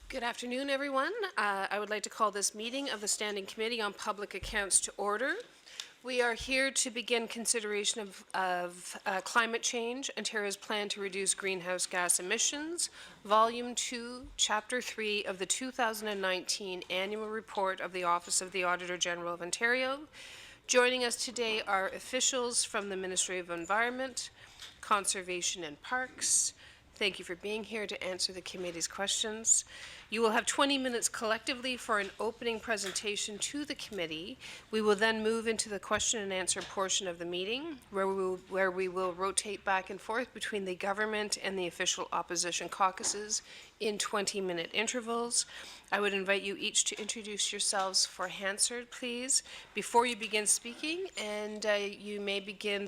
Good afternoon, everyone. I would like to call this meeting of the Standing Committee on Public Accounts to order. We are here to begin consideration of climate change, Ontario's plan to reduce greenhouse gas emissions, Volume 2, Chapter 3 of the 2019 Annual Report of the Office of the Auditor General of Ontario. Joining us today are officials from the Ministry of Environment, Conservation and Parks. Thank you for being here to answer the committee's questions. You will have 20 minutes collectively for an opening presentation to the committee. We will then move into the question and answer portion of the meeting, where we will rotate back and forth between the government and the official opposition caucuses in 20-minute intervals. I would invite you each to introduce yourselves for Hansard, please, before you begin speaking, and you may begin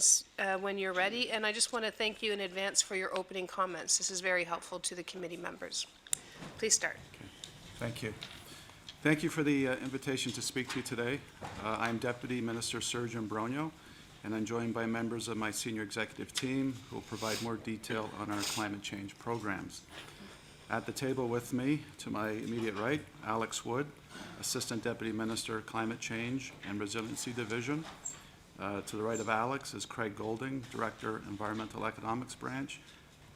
when you're ready. And I just want to thank you in advance for your opening comments. This is very helpful to the committee members. Please start. Okay. Thank you. Thank you for the invitation to speak to you today. I'm Deputy Minister Serge Ambronio, and I'm joined by members of my senior executive team who will provide more detail on our climate change programs. At the table with me, to my immediate right, Alex Wood, Assistant Deputy Minister, Climate Change and Resiliency Division. To the right of Alex is Craig Golding, Director, Environmental Economics Branch.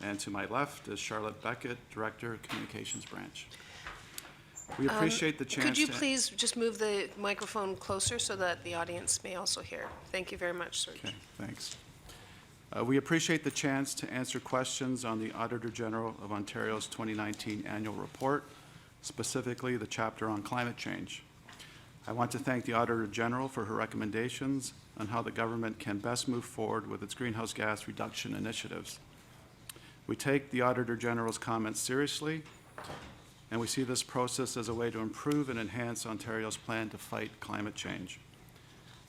And to my left is Charlotte Beckett, Director, Communications Branch. We appreciate the chance. Could you please just move the microphone closer so that the audience may also hear? Thank you very much, Serge. Okay, thanks. We appreciate the chance to answer questions on the Auditor General of Ontario's 2019 Annual Report, specifically the chapter on climate change. I want to thank the Auditor General for her recommendations on how the government can best move forward with its greenhouse gas reduction initiatives. We take the Auditor General's comments seriously, and we see this process as a way to improve and enhance Ontario's plan to fight climate change.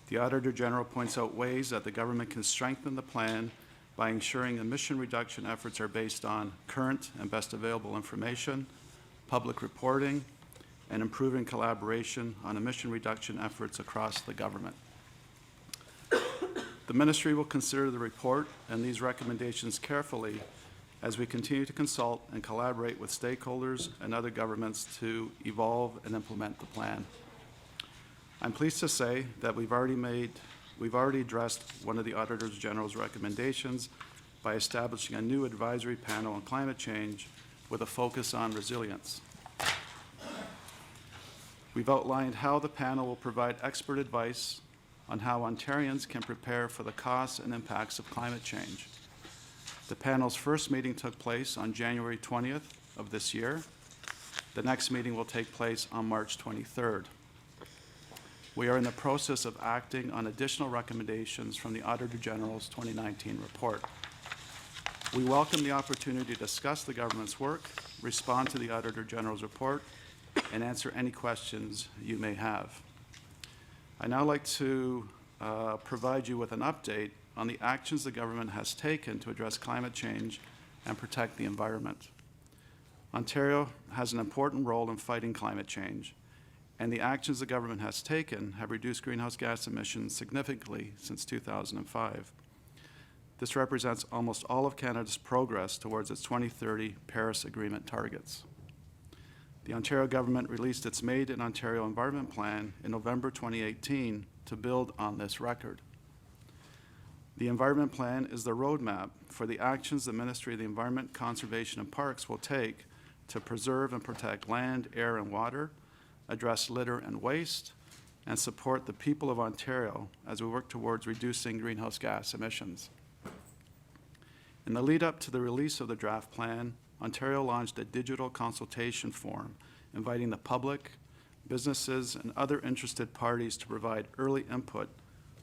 The Auditor General points out ways that the government can strengthen the plan by ensuring emission reduction efforts are based on current and best available information, public reporting, and improving collaboration on emission reduction efforts across the government. The Ministry will consider the report and these recommendations carefully as we continue to consult and collaborate with stakeholders and other governments to evolve and implement the plan. I'm pleased to say that we've already addressed one of the Auditor General's recommendations by establishing a new advisory panel on climate change with a focus on resilience. We've outlined how the panel will provide expert advice on how Ontarians can prepare for the costs and impacts of climate change. The panel's first meeting took place on January 20th of this year. The next meeting will take place on March 23rd. We are in the process of acting on additional recommendations from the Auditor General's 2019 report. We welcome the opportunity to discuss the government's work, respond to the Auditor General's report, and answer any questions you may have. I'd now like to provide you with an update on the actions the government has taken to address climate change and protect the environment. Ontario has an important role in fighting climate change, and the actions the government has taken have reduced greenhouse gas emissions significantly since 2005. This represents almost all of Canada's progress towards its 2030 Paris Agreement targets. The Ontario government released its Made in Ontario Environment Plan in November 2018 to build on this record. The Environment Plan is the roadmap for the actions the Ministry of the Environment, Conservation and Parks will take to preserve and protect land, air and water, address litter and waste, and support the people of Ontario as we work towards reducing greenhouse gas emissions. In the lead up to the release of the draft plan, Ontario launched a digital consultation forum inviting the public, businesses, and other interested parties to provide early input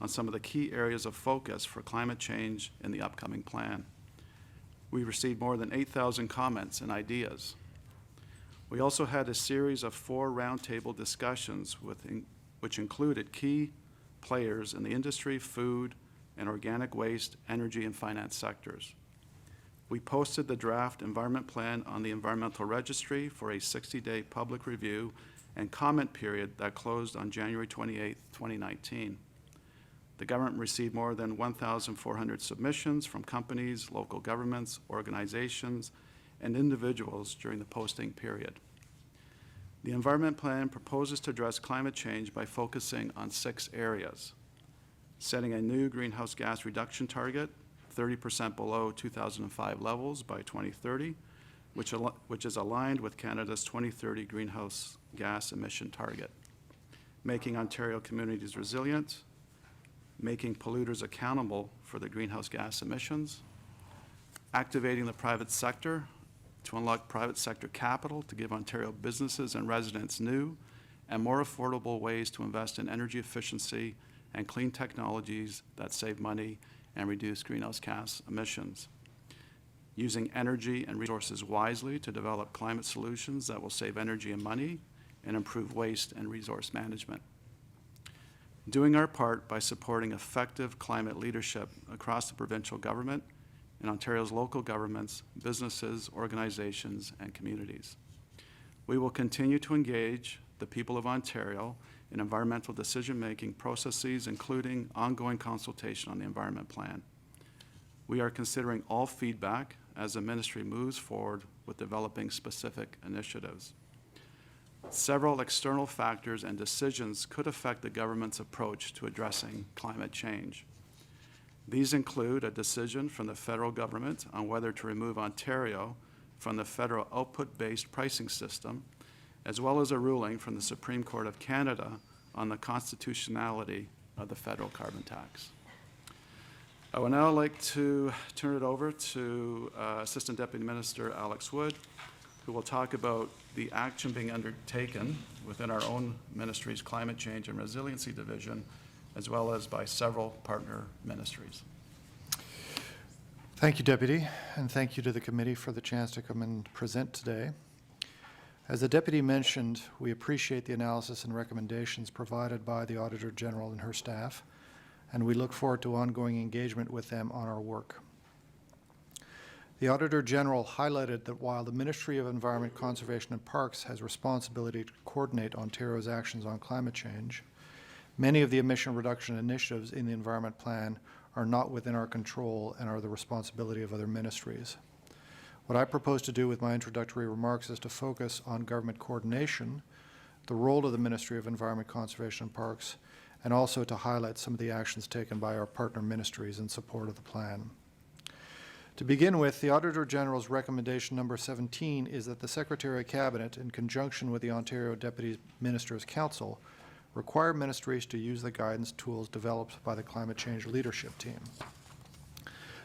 on some of the key areas of focus for climate change in the upcoming plan. We received more than 8,000 comments and ideas. We also had a series of 4 roundtable discussions which included key players in the industry, food, and organic waste, energy, and finance sectors. We posted the draft environment plan on the Environmental Registry for a 60-day public review and comment period that closed on January 28, 2019. The government received more than 1,400 submissions from companies, local governments, organizations, and individuals during the posting period. The Environment Plan proposes to address climate change by focusing on 6 areas: setting a new greenhouse gas reduction target, 30% below 2005 levels by 2030, which is aligned with Canada's 2030 greenhouse gas emission target; making Ontario communities resilient; making polluters accountable for the greenhouse gas emissions; activating the private sector to unlock private sector capital to give Ontario businesses and residents new and more affordable ways to invest in energy efficiency and clean technologies that save money and reduce greenhouse gas emissions; using energy and resources wisely to develop climate solutions that will save energy and money and improve waste and resource management; doing our part by supporting effective climate leadership across the provincial government in Ontario's local governments, businesses, organizations, and communities. We will continue to engage the people of Ontario in environmental decision-making processes, including ongoing consultation on the Environment Plan. We are considering all feedback as the ministry moves forward with developing specific initiatives. Several external factors and decisions could affect the government's approach to addressing climate change. These include a decision from the federal government on whether to remove Ontario from the federal output-based pricing system, as well as a ruling from the Supreme Court of Canada on the constitutionality of the federal carbon tax. I would now like to turn it over to Assistant Deputy Minister Alex Wood, who will talk about the action being undertaken within our own ministry's Climate Change and Resiliency Division, as well as by several partner ministries. Thank you, Deputy, and thank you to the committee for the chance to come and present today. As the Deputy mentioned, we appreciate the analysis and recommendations provided by the Auditor General and her staff, and we look forward to ongoing engagement with them on our work. The Auditor General highlighted that while the Ministry of Environment, Conservation and Parks has responsibility to coordinate Ontario's actions on climate change, many of the emission reduction initiatives in the Environment Plan are not within our control and are the responsibility of other ministries. What I propose to do with my introductory remarks is to focus on government coordination, the role of the Ministry of Environment, Conservation and Parks, and also to highlight some of the actions taken by our partner ministries in support of the plan. To begin with, the Auditor General's recommendation number 17 is that the Secretary of Cabinet, in conjunction with the Ontario Deputy Ministers' Council, require ministries to use the guidance tools developed by the Climate Change Leadership Team.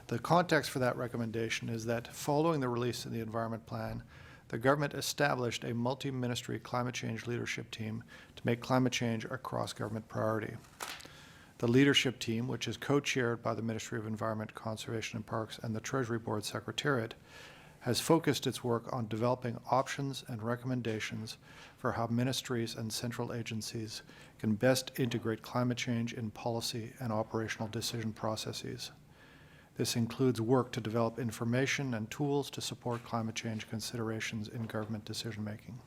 The context for that recommendation is that following the release of the Environment Plan, the government established a multi-ministry climate change leadership team to make climate change a cross-government priority. The leadership team, which is co-chaired by the Ministry of Environment, Conservation and Parks and the Treasury Board Secretariat, has focused its work on developing options and recommendations for how ministries and central agencies can best integrate climate change in policy and operational decision processes. This includes work to develop information and tools to support climate change considerations in government decision-making.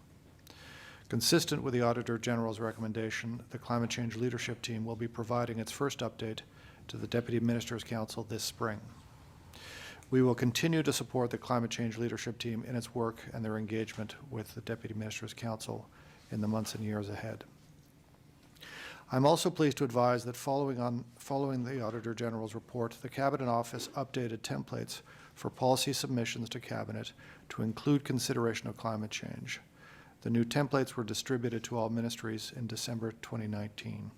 Consistent with the Auditor General's recommendation, the Climate Change Leadership Team will be providing its first update to the Deputy Ministers' Council this spring. We will continue to support the Climate Change Leadership Team in its work and their engagement with the Deputy Ministers' Council in the months and years ahead. I'm also pleased to advise that following the Auditor General's report, the Cabinet Office updated templates for policy submissions to Cabinet to include consideration of climate change. The new templates were distributed to all ministries in December 2019.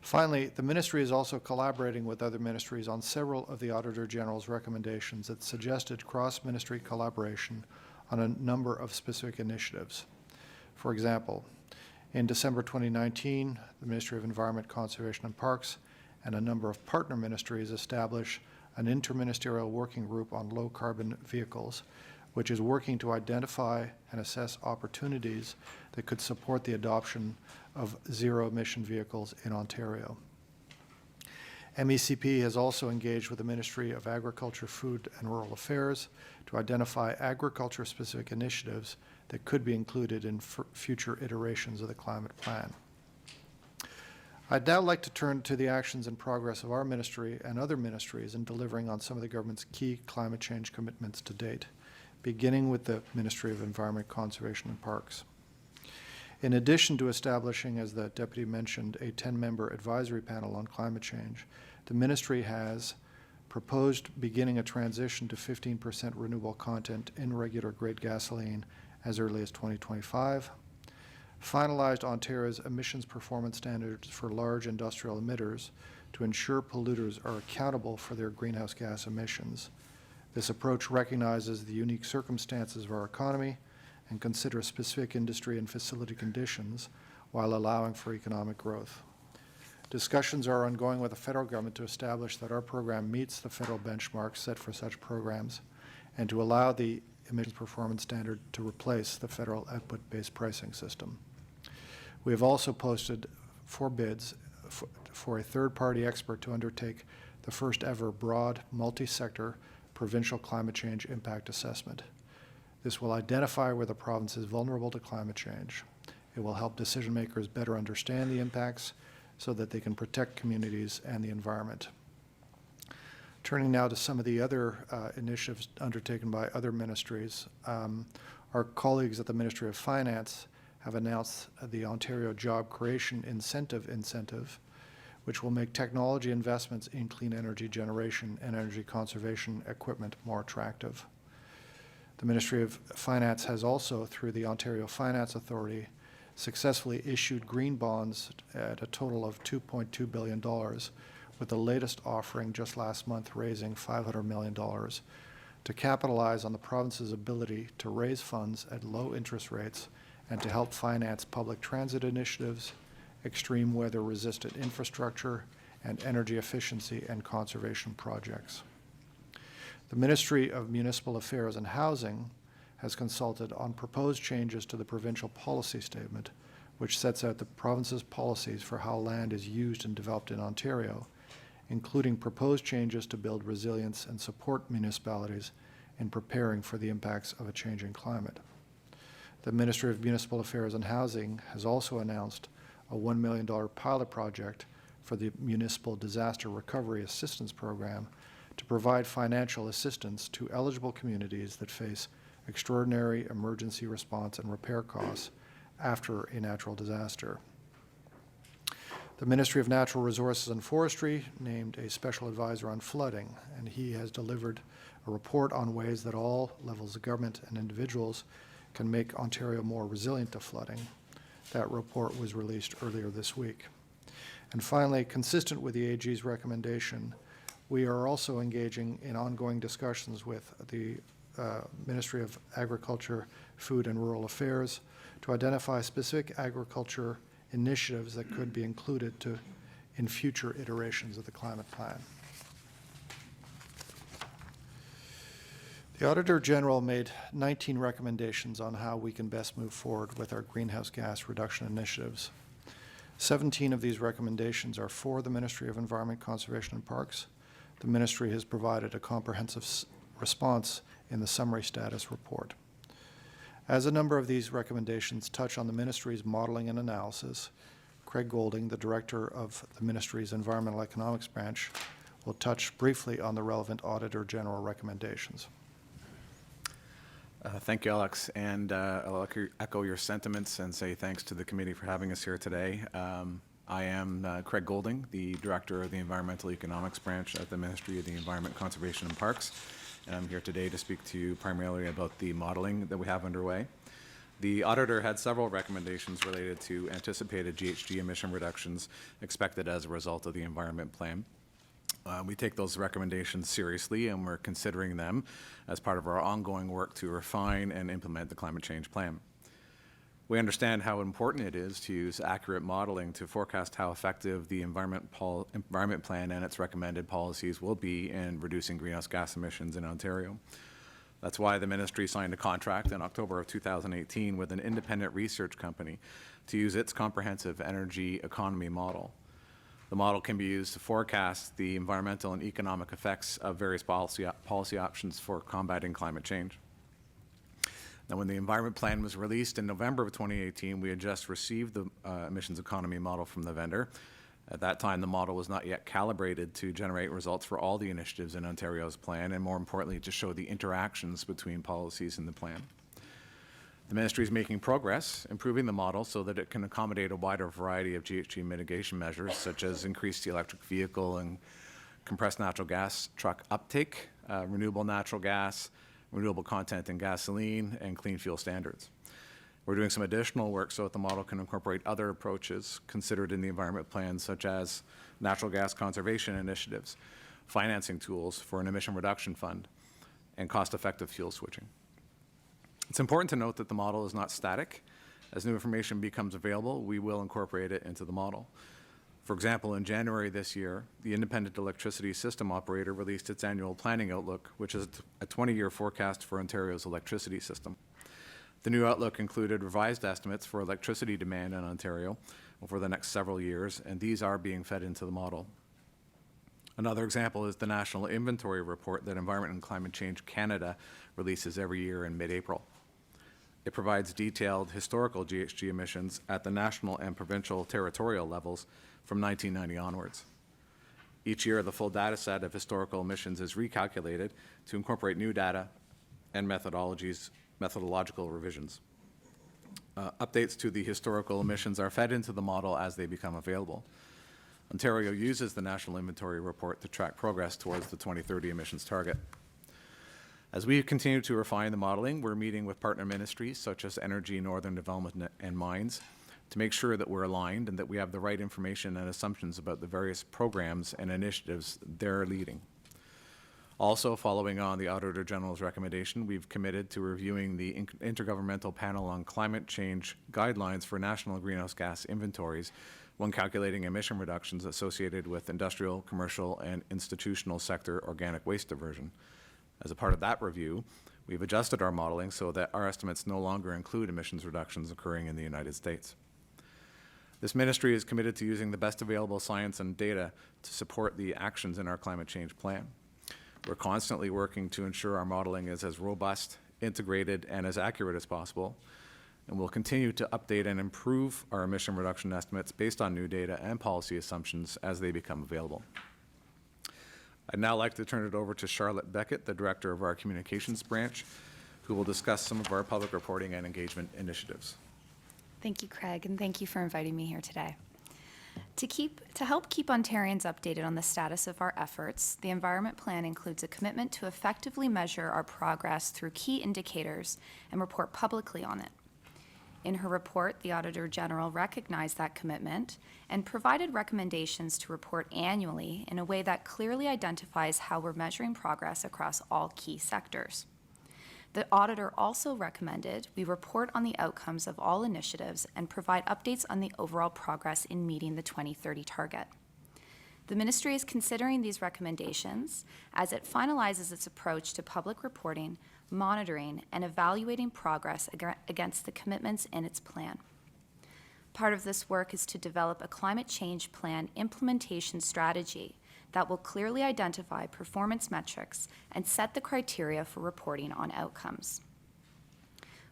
Finally, the ministry is also collaborating with other ministries on several of the Auditor General's recommendations that suggested cross-ministry collaboration on a number of specific initiatives. For example, in December 2019, the Ministry of Environment, Conservation and Parks and a number of partner ministries established an interministerial working group on low-carbon vehicles, which is working to identify and assess opportunities that could support the adoption of zero-emission vehicles in Ontario. MECP has also engaged with the Ministry of Agriculture, Food and Rural Affairs to identify agriculture-specific initiatives that could be included in future iterations of the climate plan. I'd now like to turn to the actions and progress of our ministry and other ministries in delivering on some of the government's key climate change commitments to date, beginning with the Ministry of Environment, Conservation and Parks. In addition to establishing, as the deputy mentioned, a 10-member advisory panel on climate change, the ministry has proposed beginning a transition to 15% renewable content in regular grade gasoline as early as 2025, finalized Ontario's emissions performance standards for large industrial emitters to ensure polluters are accountable for their greenhouse gas emissions. This approach recognizes the unique circumstances of our economy and considers specific industry and facility conditions while allowing for economic growth. Discussions are ongoing with the federal government to establish that our program meets the federal benchmarks set for such programs and to allow the emissions performance standard to replace the federal output-based pricing system. We have also posted 4 bids for a third-party expert to undertake the first ever broad, multi-sector provincial climate change impact assessment. This will identify where the province is vulnerable to climate change. It will help decision makers better understand the impacts so that they can protect communities and the environment. Turning now to some of the other initiatives undertaken by other ministries, our colleagues at the Ministry of Finance have announced the Ontario Job Creation Incentive, which will make technology investments in clean energy generation and energy conservation equipment more attractive. The Ministry of Finance has also, through the Ontario Finance Authority, successfully issued green bonds at a total of $2.2 billion, with the latest offering just last month raising $500 million to capitalize on the province's ability to raise funds at low interest rates and to help finance public transit initiatives, extreme weather-resistant infrastructure, and energy efficiency and conservation projects. The Ministry of Municipal Affairs and Housing has consulted on proposed changes to the provincial policy statement, which sets out the province's policies for how land is used and developed in Ontario, including proposed changes to build resilience and support municipalities in preparing for the impacts of a changing climate. The Ministry of Municipal Affairs and Housing has also announced a $1 million pilot project for the Municipal Disaster Recovery Assistance Program to provide financial assistance to eligible communities that face extraordinary emergency response and repair costs after a natural disaster. The Ministry of Natural Resources and Forestry named a special advisor on flooding, and he has delivered a report on ways that all levels of government and individuals can make Ontario more resilient to flooding. That report was released earlier this week. And finally, consistent with the AG's recommendation, we are also engaging in ongoing discussions with the Ministry of Agriculture, Food and Rural Affairs to identify specific agriculture initiatives that could be included in future iterations of the climate plan. The Auditor General made 19 recommendations on how we can best move forward with our greenhouse gas reduction initiatives. 17 of these recommendations are for the Ministry of Environment, Conservation and Parks. The Ministry has provided a comprehensive response in the summary status report. As a number of these recommendations touch on the Ministry's modeling and analysis, Craig Golding, the Director of the Ministry's Environmental Economics Branch, will touch briefly on the relevant Auditor General recommendations. Thank you, Alex, and I'll echo your sentiments and say thanks to the committee for having us here today. I am Craig Golding, the Director of the Environmental Economics Branch at the Ministry of the Environment, Conservation and Parks, and I'm here today to speak to you primarily about the modeling that we have underway. The auditor had several recommendations related to anticipated GHG emission reductions expected as a result of the environment plan. We take those recommendations seriously, and we're considering them as part of our ongoing work to refine and implement the climate change plan. We understand how important it is to use accurate modeling to forecast how effective the environment plan and its recommended policies will be in reducing greenhouse gas emissions in Ontario. That's why the ministry signed a contract in October of 2018 with an independent research company to use its comprehensive energy economy model. The model can be used to forecast the environmental and economic effects of various policy options for combating climate change. Now, when the environment plan was released in November of 2018, we had just received the emissions economy model from the vendor. At that time, the model was not yet calibrated to generate results for all the initiatives in Ontario's plan, and more importantly, to show the interactions between policies in the plan. The ministry is making progress, improving the model so that it can accommodate a wider variety of GHG mitigation measures, such as increased electric vehicle and compressed natural gas truck uptake, renewable natural gas, renewable content in gasoline, and clean fuel standards. We're doing some additional work so that the model can incorporate other approaches considered in the environment plan, such as natural gas conservation initiatives, financing tools for an emission reduction fund, and cost-effective fuel switching. It's important to note that the model is not static. As new information becomes available, we will incorporate it into the model. For example, in January this year, the Independent Electricity System Operator released its annual planning outlook, which is a 20-year forecast for Ontario's electricity system. The new outlook included revised estimates for electricity demand in Ontario over the next several years, and these are being fed into the model. Another example is the National Inventory Report that Environment and Climate Change Canada releases every year in mid-April. It provides detailed historical GHG emissions at the national and provincial territorial levels from 1990 onwards. Each year, the full data set of historical emissions is recalculated to incorporate new data and methodological revisions. Updates to the historical emissions are fed into the model as they become available. Ontario uses the National Inventory Report to track progress towards the 2030 emissions target. As we continue to refine the modeling, we're meeting with partner ministries such as Energy, Northern Development, and Mines to make sure that we're aligned and that we have the right information and assumptions about the various programs and initiatives they're leading. Also, following on the Auditor General's recommendation, we've committed to reviewing the Intergovernmental Panel on Climate Change guidelines for national greenhouse gas inventories when calculating emission reductions associated with industrial, commercial, and institutional sector organic waste diversion. As a part of that review, we've adjusted our modeling so that our estimates no longer include emissions reductions occurring in the United States. This ministry is committed to using the best available science and data to support the actions in our climate change plan. We're constantly working to ensure our modeling is as robust, integrated, and as accurate as possible, and we'll continue to update and improve our emission reduction estimates based on new data and policy assumptions as they become available. I'd now like to turn it over to Charlotte Beckett, the Director of our Communications Branch, who will discuss some of our public reporting and engagement initiatives. Thank you, Craig, and thank you for inviting me here today. To help keep Ontarians updated on the status of our efforts, the Environment Plan includes a commitment to effectively measure our progress through key indicators and report publicly on it. In her report, the Auditor General recognized that commitment and provided recommendations to report annually in a way that clearly identifies how we're measuring progress across all key sectors. The auditor also recommended we report on the outcomes of all initiatives and provide updates on the overall progress in meeting the 2030 target. The ministry is considering these recommendations as it finalizes its approach to public reporting, monitoring, and evaluating progress against the commitments in its plan. Part of this work is to develop a climate change plan implementation strategy that will clearly identify performance metrics and set the criteria for reporting on outcomes.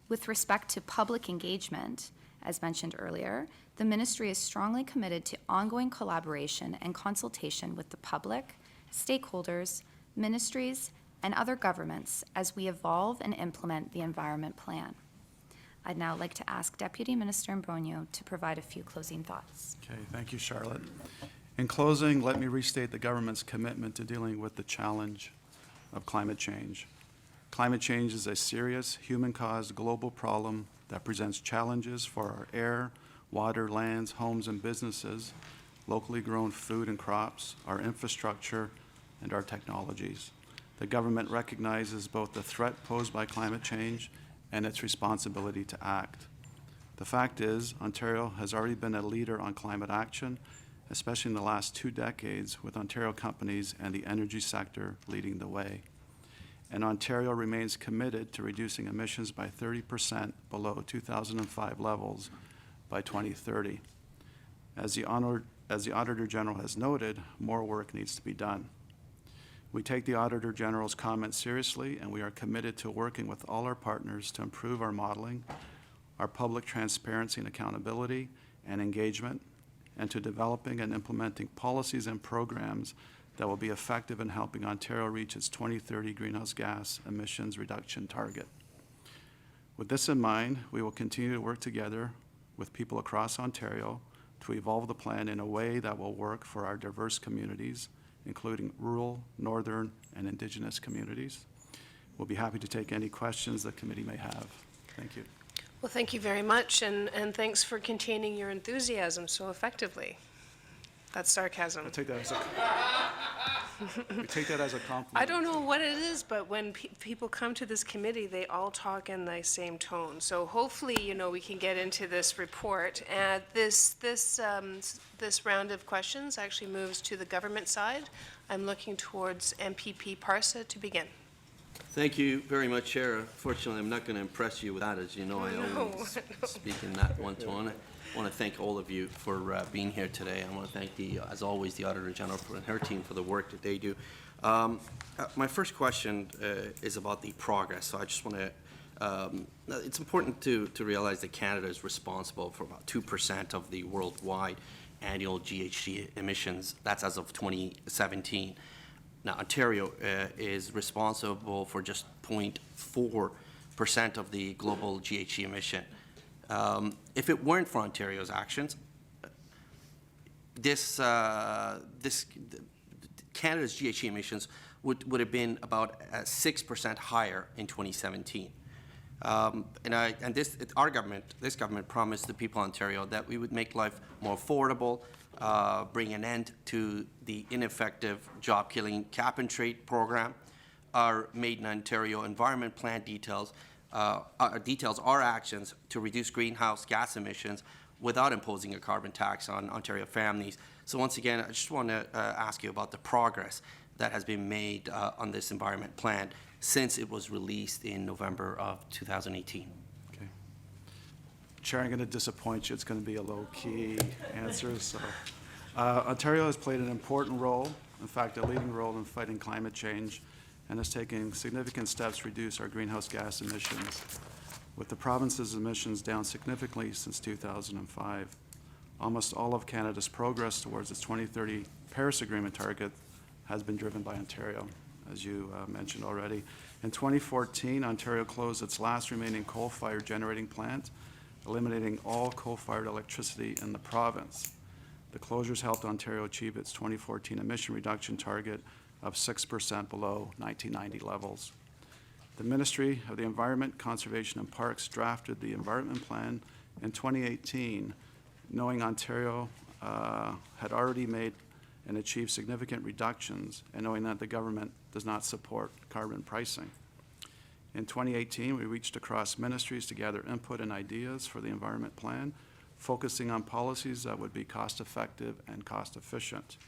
With respect to public engagement, as mentioned earlier, the ministry is strongly committed to ongoing collaboration and consultation with the public, stakeholders, ministries, and other governments as we evolve and implement the Environment Plan. I'd now like to ask Deputy Minister Mbonyo to provide a few closing thoughts. Okay, thank you, Charlotte. In closing, let me restate the government's commitment to dealing with the challenge of climate change. Climate change is a serious human-caused global problem that presents challenges for our air, water, lands, homes, and businesses, locally grown food and crops, our infrastructure, and our technologies. The government recognizes both the threat posed by climate change and its responsibility to act. The fact is, Ontario has already been a leader on climate action, especially in the last 2 decades, with Ontario companies and the energy sector leading the way. And Ontario remains committed to reducing emissions by 30% below 2005 levels by 2030. As the Auditor General has noted, more work needs to be done. We take the Auditor General's comments seriously, and we are committed to working with all our partners to improve our modeling, our public transparency and accountability and engagement, and to developing and implementing policies and programs that will be effective in helping Ontario reach its 2030 greenhouse gas emissions reduction target. With this in mind, we will continue to work together with people across Ontario to evolve the plan in a way that will work for our diverse communities, including rural, northern, and Indigenous communities. We'll be happy to take any questions the committee may have. Thank you. Well, thank you very much, and thanks for containing your enthusiasm so effectively. That's sarcasm. I take that as a, I take that as a compliment. I don't know what it is, but when people come to this committee, they all talk in the same tone. So hopefully, you know, we can get into this report. And this round of questions actually moves to the government side. I'm looking towards MPP Parsa to begin. Thank you very much, Chair. Unfortunately, I'm not going to impress you with that. As you know, I always speak in that one tone. I want to thank all of you for being here today. I want to thank, as always, the Auditor General and her team for the work that they do. My first question is about the progress. So I just want to, it's important to realize that Canada is responsible for about 2% of the worldwide annual GHG emissions. That's as of 2017. Now, Ontario is responsible for just 0.4% of the global GHG emission. If it weren't for Ontario's actions, Canada's GHG emissions would have been about 6% higher in 2017. This government promised the people of Ontario that we would make life more affordable, bring an end to the ineffective job-killing cap-and-trade program. Our Made in Ontario Environment Plan details our actions to reduce greenhouse gas emissions without imposing a carbon tax on Ontario families. So once again, I just want to ask you about the progress that has been made on this environment plan since it was released in November of 2018. Okay. Chair, I'm going to disappoint you. It's going to be a low-key answer. So, Ontario has played an important role, in fact, a leading role in fighting climate change, and is taking significant steps to reduce our greenhouse gas emissions, with the province's emissions down significantly since 2005. Almost all of Canada's progress towards its 2030 Paris Agreement target has been driven by Ontario, as you mentioned already. In 2014, Ontario closed its last remaining coal-fired generating plant, eliminating all coal-fired electricity in the province. The closures helped Ontario achieve its 2014 emission reduction target of 6% below 1990 levels. The Ministry of the Environment, Conservation and Parks drafted the Environment Plan in 2018, knowing Ontario had already made and achieved significant reductions, and knowing that the government does not support carbon pricing. In 2018, we reached across ministries to gather input and ideas for the Environment Plan, focusing on policies that would be cost-effective and cost-efficient.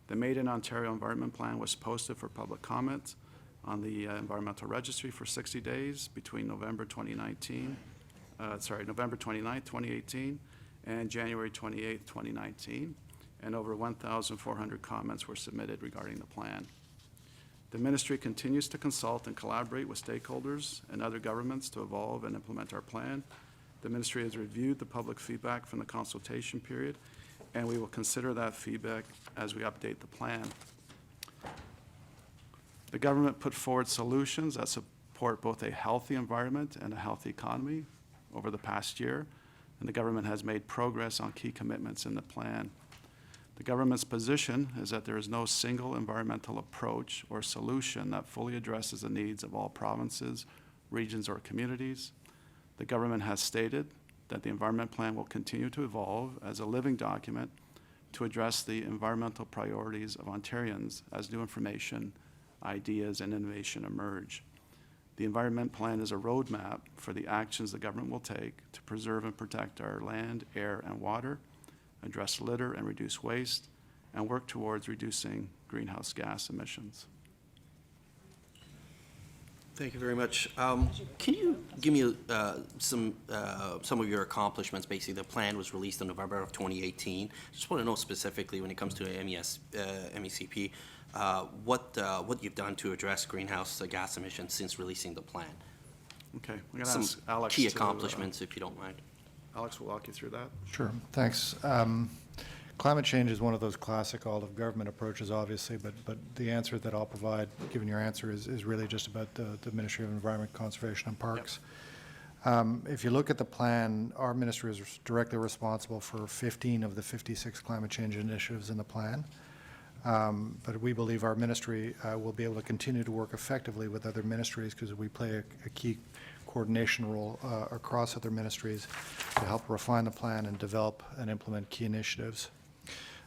The Made in Ontario Environment Plan was posted for public comment on the Environmental Registry for 60 days between November 29, 2018 and January 28, 2019, and over 1,400 comments were submitted regarding the plan. The Ministry continues to consult and collaborate with stakeholders and other governments to evolve and implement our plan. The Ministry has reviewed the public feedback from the consultation period, and we will consider that feedback as we update the plan. The government put forward solutions that support both a healthy environment and a healthy economy over the past year, and the government has made progress on key commitments in the plan. The government's position is that there is no single environmental approach or solution that fully addresses the needs of all provinces, regions, or communities. The government has stated that the Environment Plan will continue to evolve as a living document to address the environmental priorities of Ontarians as new information, ideas, and innovation emerge. The Environment Plan is a roadmap for the actions the government will take to preserve and protect our land, air, and water, address litter and reduce waste, and work towards reducing greenhouse gas emissions. Thank you very much. Can you give me some of your accomplishments? Basically, the plan was released in November of 2018. Just want to know specifically when it comes to MECP, what you've done to address greenhouse gas emissions since releasing the plan. Okay, I'm going to Some ask Alex key to, accomplishments, if you don't mind. Alex will walk you through that. Sure, thanks. Climate change is one of those classic all-of-government approaches, obviously, but the answer that I'll provide, given your answer, is really just about the Ministry of Environment, Conservation and Parks. If you look at the plan, our ministry is directly responsible for 15 of the 56 climate change initiatives in the plan. But we believe our ministry will be able to continue to work effectively with other ministries because we play a key coordination role across other ministries to help refine the plan and develop and implement key initiatives.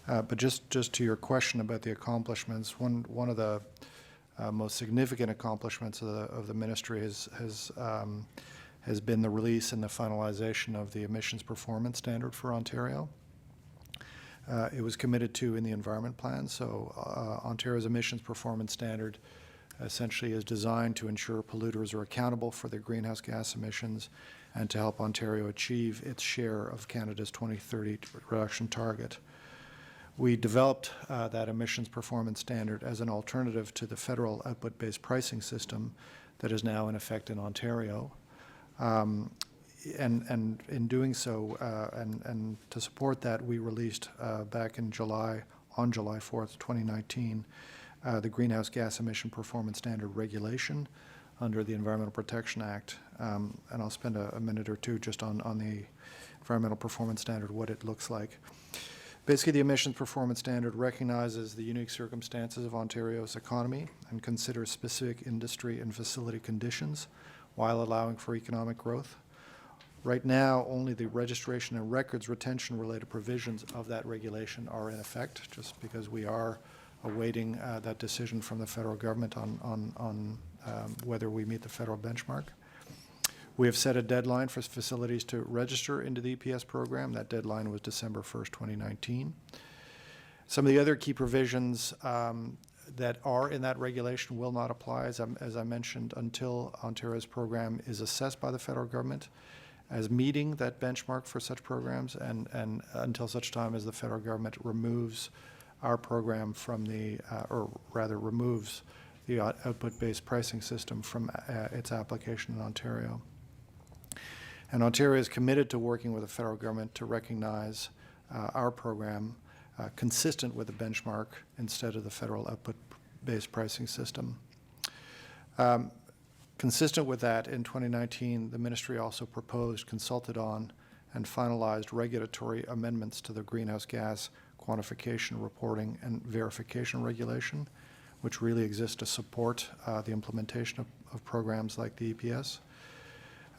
But just to your question about the accomplishments, one of the most significant accomplishments of the ministry has been the release and the finalization of the emissions performance standard for Ontario. It was committed to in the environment plan, so Ontario's emissions performance standard essentially is designed to ensure polluters are accountable for their greenhouse gas emissions and to help Ontario achieve its share of Canada's 2030 reduction target. We developed that emissions performance standard as an alternative to the federal output-based pricing system that is now in effect in Ontario. And in doing so, and to support that, we released back in July, on July 4th, 2019, the Greenhouse Gas Emission Performance Standard Regulation under the Environmental Protection Act. And I'll spend a minute or two just on the Environmental Performance Standard, what it looks like. Basically, the Emissions Performance Standard recognizes the unique circumstances of Ontario's economy and considers specific industry and facility conditions while allowing for economic growth. Right now, only the registration and records retention related provisions of that regulation are in effect, just because we are awaiting that decision from the federal government on whether we meet the federal benchmark. We have set a deadline for facilities to register into the EPS program. That deadline was December 1st, 2019. Some of the other key provisions that are in that regulation will not apply, as I mentioned, until Ontario's program is assessed by the federal government as meeting that benchmark for such programs, and until such time as the federal government removes our program from or rather removes the output-based pricing system from its application in Ontario. And Ontario is committed to working with the federal government to recognize our program consistent with the benchmark instead of the federal output-based pricing system. Consistent with that, in 2019, the ministry also proposed, consulted on, and finalized regulatory amendments to the greenhouse gas quantification, reporting, and verification regulation, which really exists to support the implementation of programs like the EPS.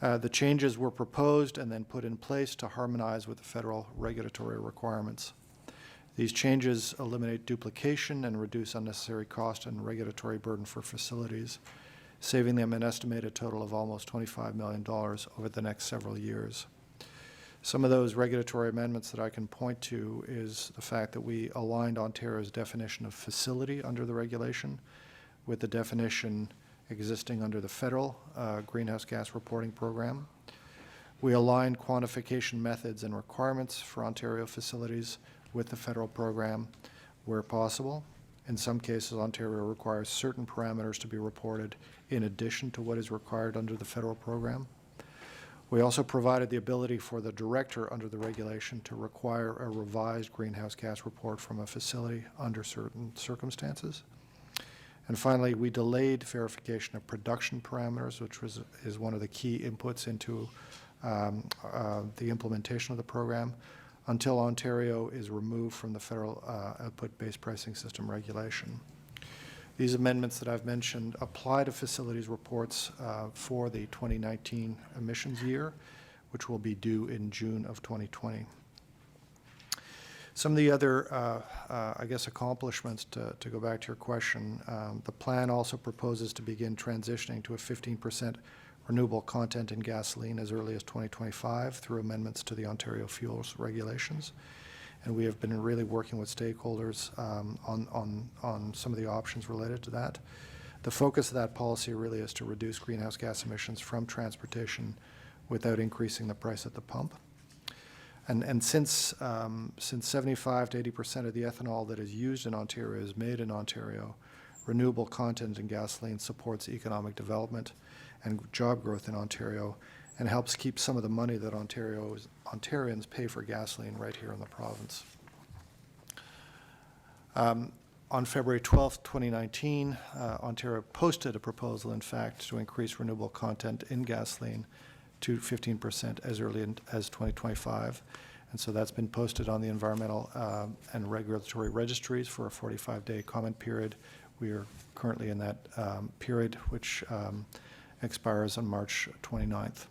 The changes were proposed and then put in place to harmonize with the federal regulatory requirements. These changes eliminate duplication and reduce unnecessary cost and regulatory burden for facilities, saving them an estimated total of almost $25 million over the next several years. Some of those regulatory amendments that I can point to is the fact that we aligned Ontario's definition of facility under the regulation with the definition existing under the federal greenhouse gas reporting program. We aligned quantification methods and requirements for Ontario facilities with the federal program where possible. In some cases, Ontario requires certain parameters to be reported in addition to what is required under the federal program. We also provided the ability for the director under the regulation to require a revised greenhouse gas report from a facility under certain circumstances. And finally, we delayed verification of production parameters, which is one of the key inputs into the implementation of the program, until Ontario is removed from the federal output-based pricing system regulation. These amendments that I've mentioned apply to facilities reports for the 2019 emissions year, which will be due in June of 2020. Some of the other, I guess, accomplishments to go back to your question, the plan also proposes to begin transitioning to a 15% renewable content in gasoline as early as 2025 through amendments to the Ontario fuels regulations. And we have been really working with stakeholders on some of the options related to that. The focus of that policy really is to reduce greenhouse gas emissions from transportation without increasing the price at the pump. And since 75 to 80% of the ethanol that is used in Ontario is made in Ontario, renewable content in gasoline supports economic development and job growth in Ontario, and helps keep some of the money that Ontarians pay for gasoline right here in the province. On February 12th, 2019, Ontario posted a proposal, in fact, to increase renewable content in gasoline to 15% as early as 2025. And so that's been posted on the environmental and regulatory registries for a 45-day comment period. We are currently in that period, which expires on March 29th.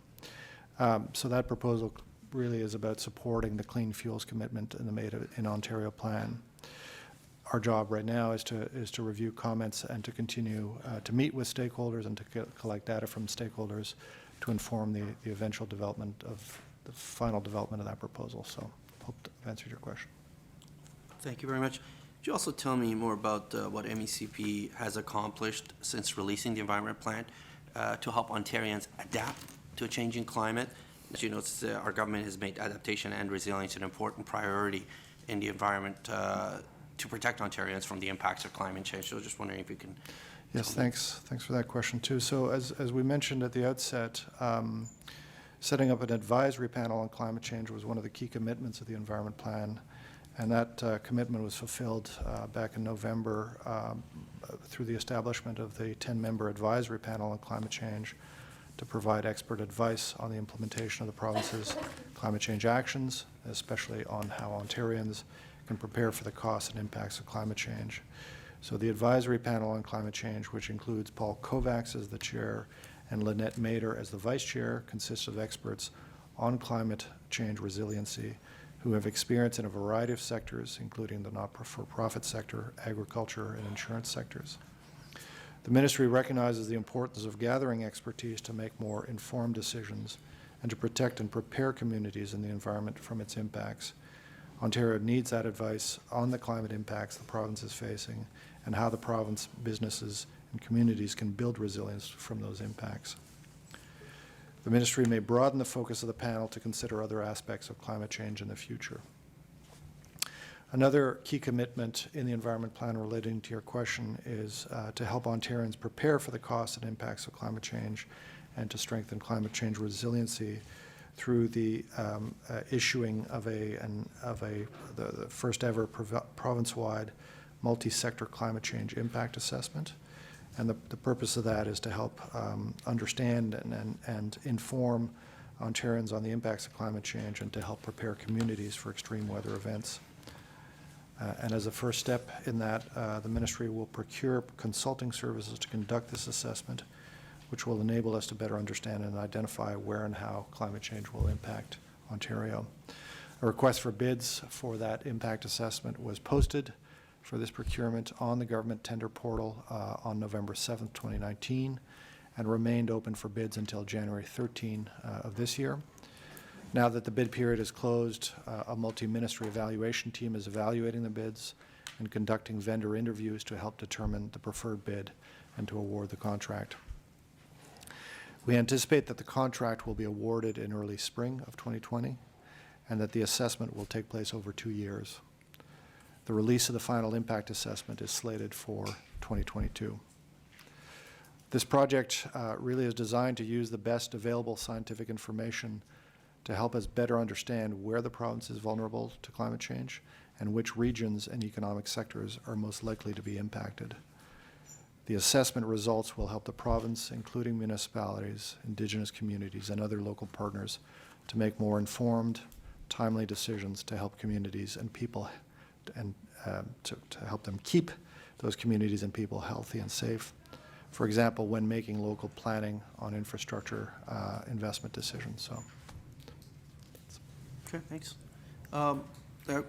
So that proposal really is about supporting the clean fuels commitment in the Made in Ontario plan. Our job right now is to review comments and to continue to meet with stakeholders and to collect data from stakeholders to inform the eventual development of the final development of that proposal. So hope to have answered your question. Thank you very much. Could you also tell me more about what MECP has accomplished since releasing the environment plan to help Ontarians adapt to a changing climate? As you know, our government has made adaptation and resilience an important priority in the environment to protect Ontarians from the impacts of climate change. So just wondering if you can. Yes, thanks. Thanks for that question too. So as we mentioned at the outset, setting up an advisory panel on climate change was one of the key commitments of the environment plan, and that commitment was fulfilled back in November through the establishment of the 10-member advisory panel on climate change to provide expert advice on the implementation of the province's climate change actions, especially on how Ontarians can prepare for the costs and impacts of climate change. So the advisory panel on climate change, which includes Paul Kovacs as the chair and Lynette Mader as the vice chair, consists of experts on climate change resiliency who have experience in a variety of sectors, including the not-for-profit sector, agriculture, and insurance sectors. The ministry recognizes the importance of gathering expertise to make more informed decisions and to protect and prepare communities and the environment from its impacts. Ontario needs that advice on the climate impacts the province is facing and how the province, businesses, and communities can build resilience from those impacts. The ministry may broaden the focus of the panel to consider other aspects of climate change in the future. Another key commitment in the environment plan relating to your question is to help Ontarians prepare for the costs and impacts of climate change and to strengthen climate change resiliency through the issuing of the first ever province-wide multi-sector climate change impact assessment. And the purpose of that is to help understand and inform Ontarians on the impacts of climate change and to help prepare communities for extreme weather events. And as a first step in that, the ministry will procure consulting services to conduct this assessment, which will enable us to better understand and identify where and how climate change will impact Ontario. A request for bids for that impact assessment was posted for this procurement on the government tender portal on November 7th, 2019, and remained open for bids until January 13 of this year. Now that the bid period is closed, a multi-ministry evaluation team is evaluating the bids and conducting vendor interviews to help determine the preferred bid and to award the contract. We anticipate that the contract will be awarded in early spring of 2020 and that the assessment will take place over 2 years. The release of the final impact assessment is slated for 2022. This project really is designed to use the best available scientific information to help us better understand where the province is vulnerable to climate change and which regions and economic sectors are most likely to be impacted. The assessment results will help the province, including municipalities, Indigenous communities, and other local partners, to make more informed, timely decisions to help communities and people and to help them keep those communities and people healthy and safe. For example, when making local planning on infrastructure investment decisions. So. Okay, thanks.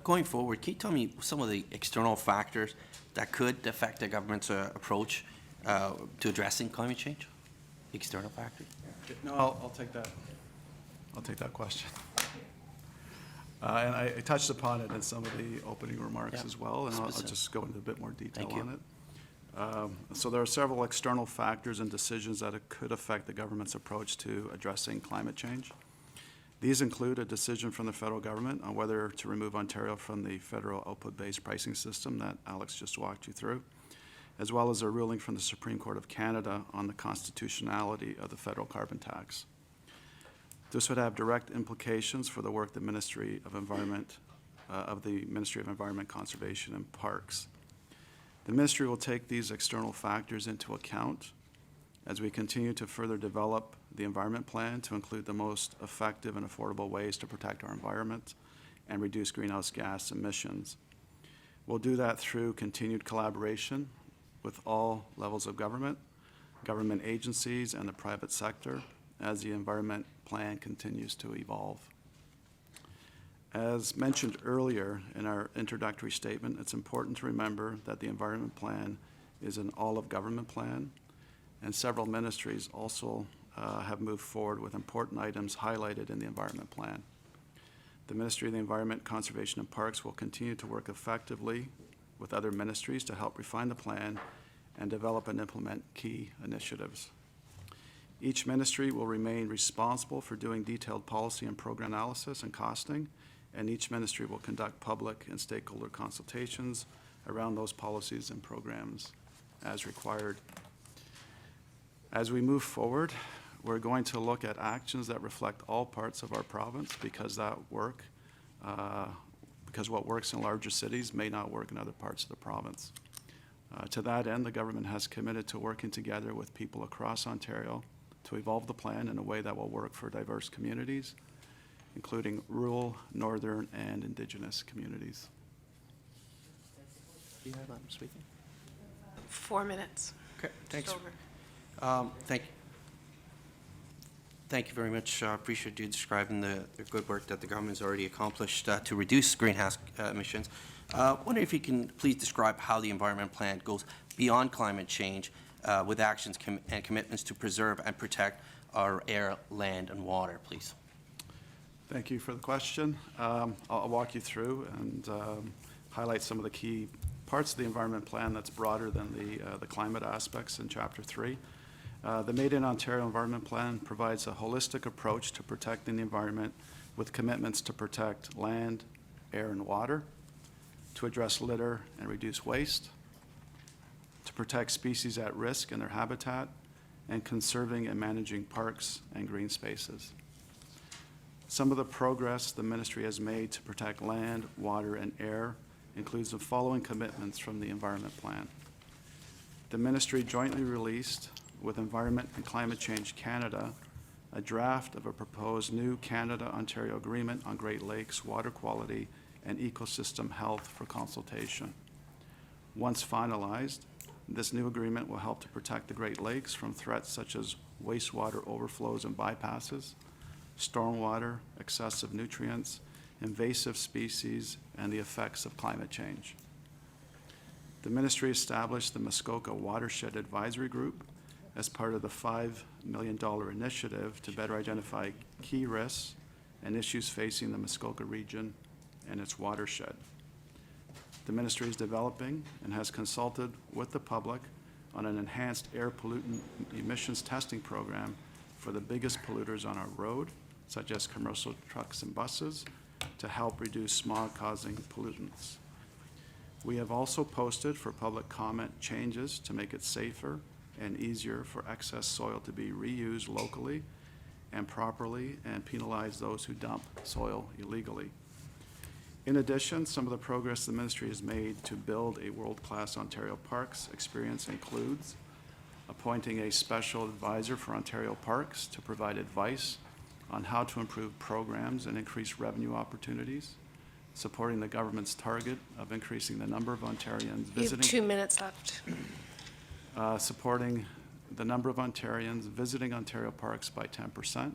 Going forward, can you tell me some of the external factors that could affect the government's approach to addressing climate change? External factors? No, I'll take that. I'll take that question. And I touched upon it in some of the opening remarks as well, and I'll just go into a bit more detail on it. So there are several external factors and decisions that could affect the government's approach to addressing climate change. These include a decision from the federal government on whether to remove Ontario from the federal output-based pricing system that Alex just walked you through, as well as a ruling from the Supreme Court of Canada on the constitutionality of the federal carbon tax. This would have direct implications for the work the Ministry of Environment, Conservation and Parks. The Ministry will take these external factors into account as we continue to further develop the environment plan to include the most effective and affordable ways to protect our environment and reduce greenhouse gas emissions. We'll do that through continued collaboration with all levels of government agencies, and the private sector as the environment plan continues to evolve. As mentioned earlier in our introductory statement, it's important to remember that the environment plan is an all-of-government plan, and several ministries also have moved forward with important items highlighted in the environment plan. The Ministry of the Environment, Conservation and Parks will continue to work effectively with other ministries to help refine the plan and develop and implement key initiatives. Each ministry will remain responsible for doing detailed policy and program analysis and costing, and each ministry will conduct public and stakeholder consultations around those policies and programs as required. As we move forward, we're going to look at actions that reflect all parts of our province because what works in larger cities may not work in other parts of the province. To that end, the government has committed to working together with people across Ontario to evolve the plan in a way that will work for diverse communities, including rural, northern, and Indigenous communities. Do you have that speaking? 4 minutes. Okay, thanks. Just over. Thank you very much. Appreciate you describing the good work that the government's already accomplished to reduce greenhouse emissions. Wonder if you can please describe how the environment plan goes beyond climate change with actions and commitments to preserve and protect our air, land, and water, please. Thank you for the question. I'll walk you through and highlight some of the key parts of the environment plan that's broader than the climate aspects in Chapter 3. The Made in Ontario Environment Plan provides a holistic approach to protecting the environment with commitments to protect land, air, and water, to address litter and reduce waste, to protect species at risk and their habitat, and conserving and managing parks and green spaces. Some of the progress the ministry has made to protect land, water, and air includes the following commitments from the Environment Plan. The ministry jointly released with Environment and Climate Change Canada a draft of a proposed new Canada-Ontario Agreement on Great Lakes water quality and ecosystem health for consultation. Once finalized, this new agreement will help to protect the Great Lakes from threats such as wastewater overflows and bypasses, stormwater, excessive nutrients, invasive species, and the effects of climate change. The ministry established the Muskoka Watershed Advisory Group as part of the $5 million initiative to better identify key risks and issues facing the Muskoka region and its watershed. The ministry is developing and has consulted with the public on an enhanced air pollutant emissions testing program for the biggest polluters on our road, such as commercial trucks and buses, to help reduce smog-causing pollutants. We have also posted for public comment changes to make it safer and easier for excess soil to be reused locally and properly, and penalize those who dump soil illegally. In addition, some of the progress the ministry has made to build a world-class Ontario Parks experience includes appointing a special advisor for Ontario Parks to provide advice on how to improve programs and increase revenue opportunities, supporting the government's target of increasing the number of Ontarians You have visiting. 2 minutes left. Supporting the number of Ontarians visiting Ontario parks by 10%,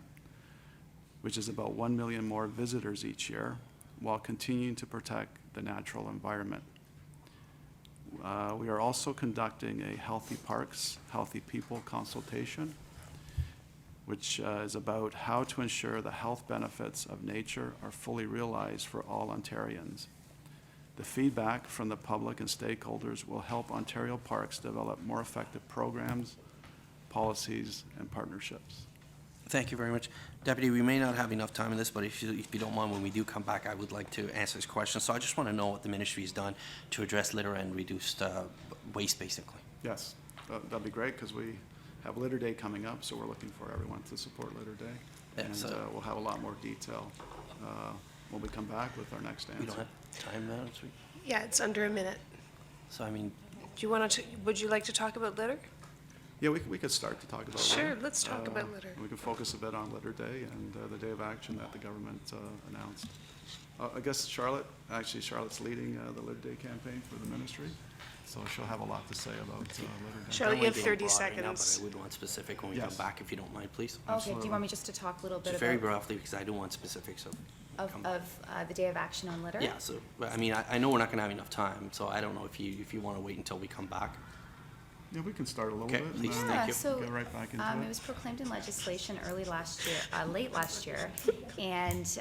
which is about 1 million more visitors each year, while continuing to protect the natural environment. We are also conducting a Healthy Parks, Healthy People consultation, which is about how to ensure the health benefits of nature are fully realized for all Ontarians. The feedback from the public and stakeholders will help Ontario Parks develop more effective programs, policies, and partnerships. Thank you very much. Deputy, we may not have enough time in this, but if you don't mind, when we do come back, I would like to answer this question. So I just want to know what the ministry has done to address litter and reduced waste, basically. Yes, that'd be great, because we have Litter Day coming up, so we're looking for everyone to support Litter Day. Yeah, And so- we'll have a lot more detail when we come back with our next answer. We don't have time now this week. Yeah, it's under a minute. So, I mean, Would you like to talk about litter? Yeah, we could start to talk about litter. Sure, let's talk about litter. We can focus a bit on Litter Day and the day of action that the government announced. I guess Charlotte's leading the Litter Day campaign for the ministry, so she'll have a lot to say about Litter Day. Charlotte, you have I don't 30 wanna go broad right now, seconds. but I would want specific when we come Yes. back, if you don't mind, please. Okay, do you want me just to talk a little bit Just very about, briefly, because I do want specifics of. of, come back. of the Day of Action on Litter? Yeah, so, but, I mean, I know we're not gonna have enough time, so I don't know if you wanna wait until we come back. Yeah, we can start a little Okay, bit. please, and thank you. So, get right back into it it. was proclaimed in legislation late last year, and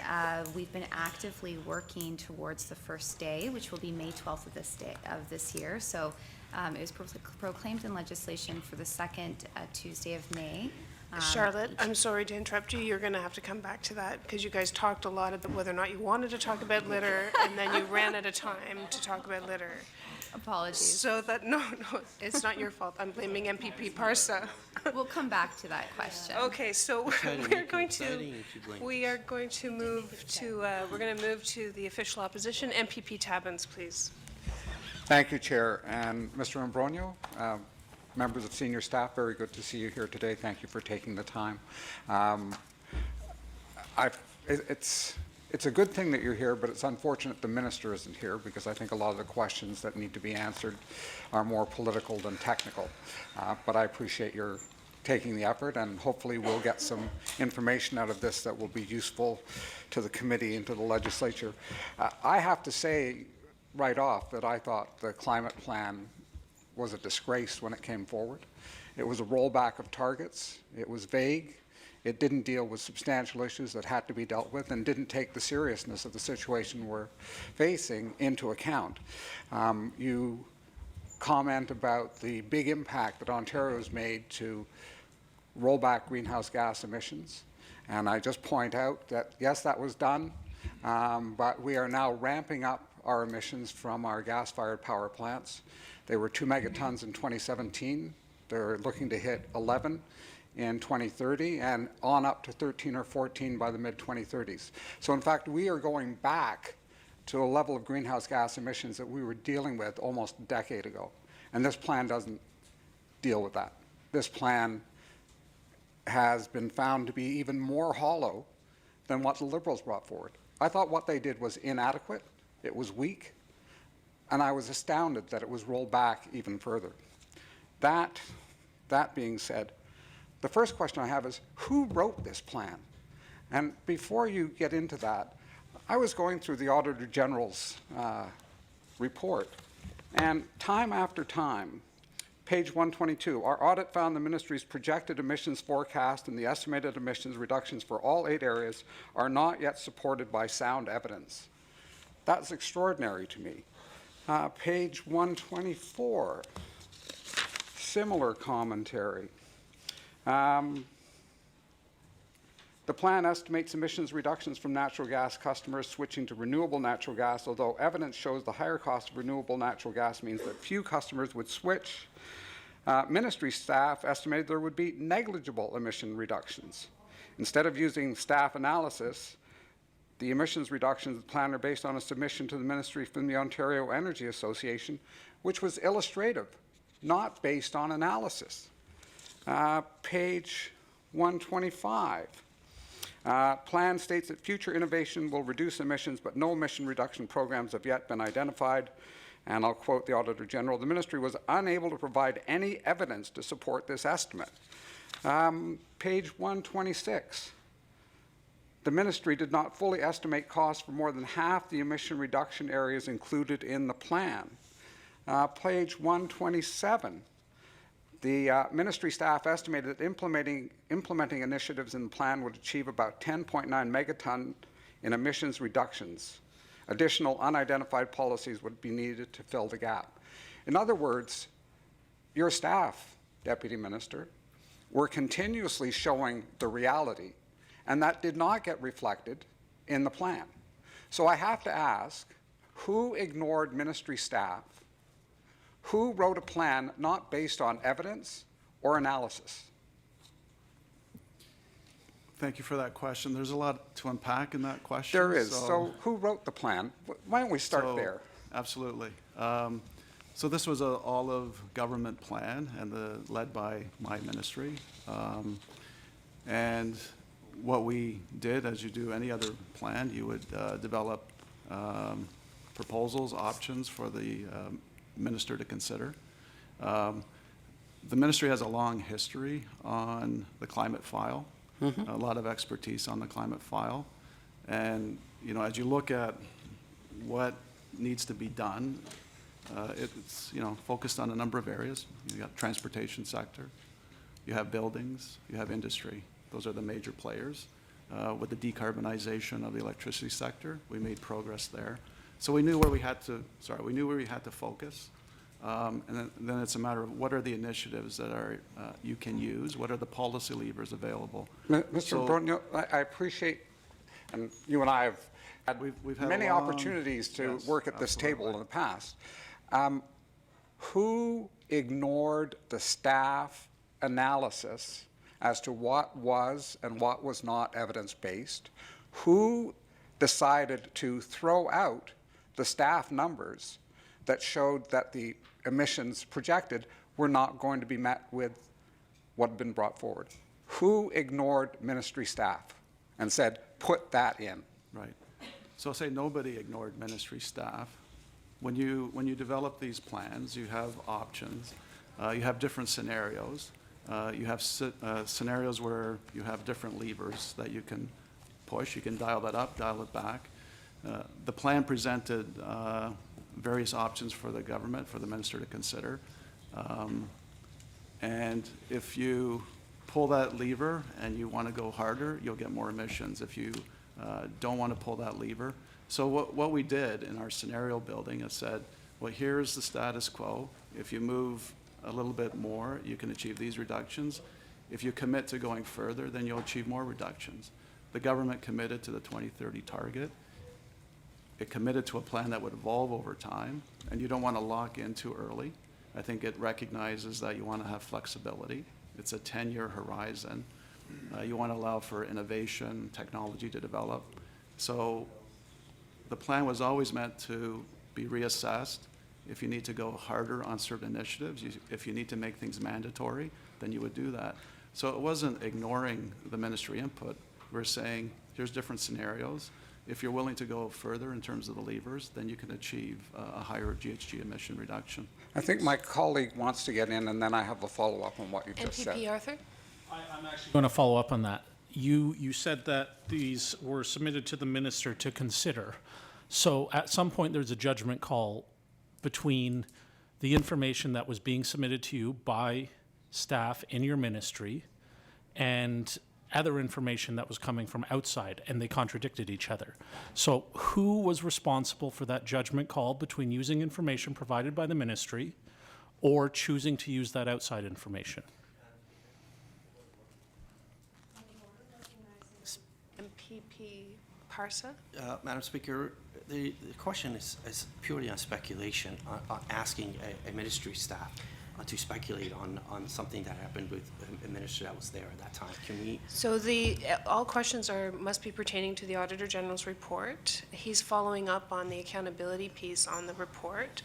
we've been actively working towards the first day, which will be May 12th of this year. So it was proclaimed in legislation for the second Tuesday of May. Charlotte, I'm sorry to interrupt you. You're going to have to come back to that because you guys talked a lot about whether or not you wanted to talk about litter, and then you ran out of time to talk about litter. Apologies. So that, no, it's not your fault. I'm blaming MPP Parsa. We'll come back to that question. Okay, so Try to we're make it going to, exciting if you blame we are going to move to, we're going to move to the official opposition. MPP Tabbins, please. Thank you, Chair. And Mr. Ambronio, members of senior staff, very good to see you here today. Thank you for taking the time. It's a good thing that you're here, but it's unfortunate the minister isn't here because I think a lot of the questions that need to be answered are more political than technical. But I appreciate your taking the effort, and hopefully we'll get some information out of this that will be useful to the committee and to the legislature. I have to say right off that I thought the climate plan was a disgrace when it came forward. It was a rollback of targets. It was vague. It didn't deal with substantial issues that had to be dealt with and didn't take the seriousness of the situation we're facing into account. You comment about the big impact that Ontario has made to roll back greenhouse gas emissions. And I just point out that, yes, that was done, but we are now ramping up our emissions from our gas-fired power plants. They were 2 megatons in 2017. They're looking to hit 11 in 2030 and on up to 13 or 14 by the mid-2030s. So in fact, we are going back to a level of greenhouse gas emissions that we were dealing with almost a decade ago. And this plan doesn't deal with that. This plan has been found to be even more hollow than what the Liberals brought forward. I thought what they did was inadequate, it was weak, and I was astounded that it was rolled back even further. That being said, the first question I have is, who wrote this plan? And before you get into that, I was going through the Auditor General's report, and time after time, page 122, our audit found the ministry's projected emissions forecast and the estimated emissions reductions for all 8 areas are not yet supported by sound evidence. That's extraordinary to me. Page 124, similar commentary. The plan estimates emissions reductions from natural gas customers switching to renewable natural gas, although evidence shows the higher cost of renewable natural gas means that few customers would switch. Ministry staff estimated there would be negligible emission reductions. Instead of using staff analysis, the emissions reductions of the plan are based on a submission to the ministry from the Ontario Energy Association, which was illustrative, not based on analysis. Page 125. Plan states that future innovation will reduce emissions, but no emission reduction programs have yet been identified. And I'll quote the Auditor General, the ministry was unable to provide any evidence to support this estimate. Page 126. The ministry did not fully estimate costs for more than half the emission reduction areas included in the plan. Page 127. The ministry staff estimated that implementing initiatives in the plan would achieve about 10.9 megaton in emissions reductions. Additional unidentified policies would be needed to fill the gap. In other words, your staff, Deputy Minister, were continuously showing the reality, and that did not get reflected in the plan. So I have to ask, who ignored ministry staff? Who wrote a plan not based on evidence or analysis? Thank you for that question. There's a lot to unpack in that question. There is. So who wrote the plan? Why don't we start there? Absolutely. So this was a all-of-government plan and led by my ministry. And what we did, as you do any other plan, you would develop proposals, options for the minister to consider. The ministry has a long history on the climate file, a lot of expertise on the climate file. And, you know, as you look at what needs to be done, it's, you know, focused on a number of areas. You got transportation sector, you have buildings, you have industry. Those are the major players. With the decarbonization of the electricity sector, we made progress there. So we knew where we had to, focus. And then it's a matter of what are the initiatives that are you can use, what are the policy levers available. Mr. Brogno, I appreciate, and you and I have had We've had a many long- opportunities to Yes, work at this table absolutely. in the past. Who ignored the staff analysis as to what was and what was not evidence-based? Who decided to throw out the staff numbers that showed that the emissions projected were not going to be met with what had been brought forward? Who ignored ministry staff and said, put that in? Right. So I'll say nobody ignored ministry staff. When you develop these plans, you have options. You have different scenarios. You have scenarios where you have different levers that you can push. You can dial that up, dial it back. The plan presented various options for the government, for the minister to consider. And if you pull that lever and you want to go harder, you'll get more emissions. If you don't want to pull that lever. So what we did in our scenario building is said, well, here's the status quo. If you move a little bit more, you can achieve these reductions. If you commit to going further, then you'll achieve more reductions. The government committed to the 2030 target. It committed to a plan that would evolve over time, and you don't want to lock in too early. I think it recognizes that you want to have flexibility. It's a 10-year horizon. You want to allow for innovation, technology to develop. So the plan was always meant to be reassessed. If you need to go harder on certain initiatives, if you need to make things mandatory, then you would do that. So it wasn't ignoring the ministry input. We're saying, here's different scenarios. If you're willing to go further in terms of the levers, then you can achieve a higher GHG emission reduction. I think my colleague wants to get in, and then I have a follow-up on what you just said. MPP Arthur? I'm actually going to follow up on that. You said that these were submitted to the minister to consider. So at some point, there's a judgment call between the information that was being submitted to you by staff in your ministry and other information that was coming from outside, and they contradicted each other. So who was responsible for that judgment call between using information provided by the ministry or choosing to use that outside information? MPP Parsa? Madam Speaker, the question is purely on speculation, on asking a ministry staff to speculate on something that happened with a minister that was there at that time. Can we? So all questions must be pertaining to the Auditor General's report. He's following up on the accountability piece on the report.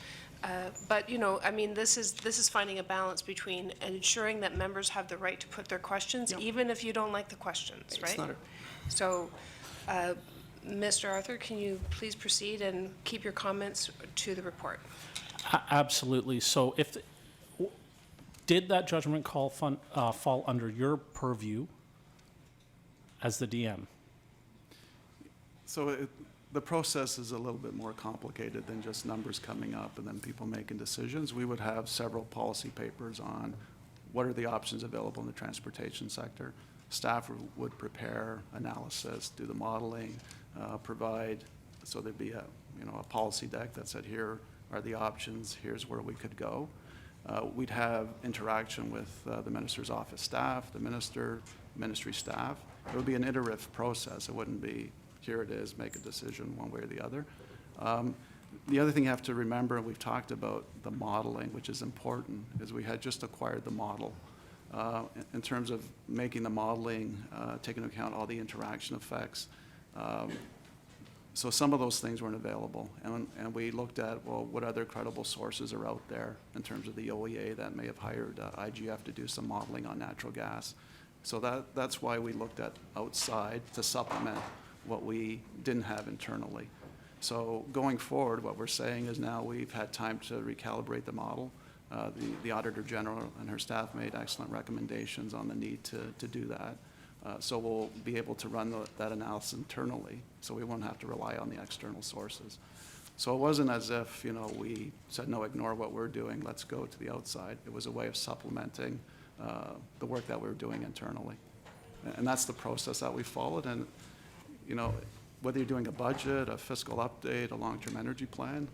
But, you know, I mean, this is finding a balance between ensuring that members have the right to put their questions, even if you don't like the questions, right? It's not So, Mr. Arthur, can you please proceed and keep your comments to the report? Absolutely. So did that judgment call fall under your purview as the DM? So the process is a little bit more complicated than just numbers coming up and then people making decisions. We would have several policy papers on what are the options available in the transportation sector. Staff would prepare analysis, do the modeling, provide, so there'd be a policy deck that said here are the options, here's where we could go. We'd have interaction with the minister's office staff, the ministry staff. It would be an iterative process. It wouldn't be, here it is, make a decision one way or the other. The other thing you have to remember, and we've talked about the modeling, which is important, is we had just acquired the model. In terms of making the modeling, taking into account all the interaction effects, So some of those things weren't available. And we looked at, well, what other credible sources are out there in terms of the OEA that may have hired IGF to do some modeling on natural gas. So that's why we looked at outside to supplement what we didn't have internally. So going forward, what we're saying is now we've had time to recalibrate the model. The Auditor General and her staff made excellent recommendations on the need to do that. So we'll be able to run that analysis internally, so we won't have to rely on the external sources. So it wasn't as if, we said, no, ignore what we're doing, let's go to the outside. It was a way of supplementing the work that we were doing internally. And that's the process that we followed. And, whether you're doing a budget, a fiscal update, a long-term energy plan,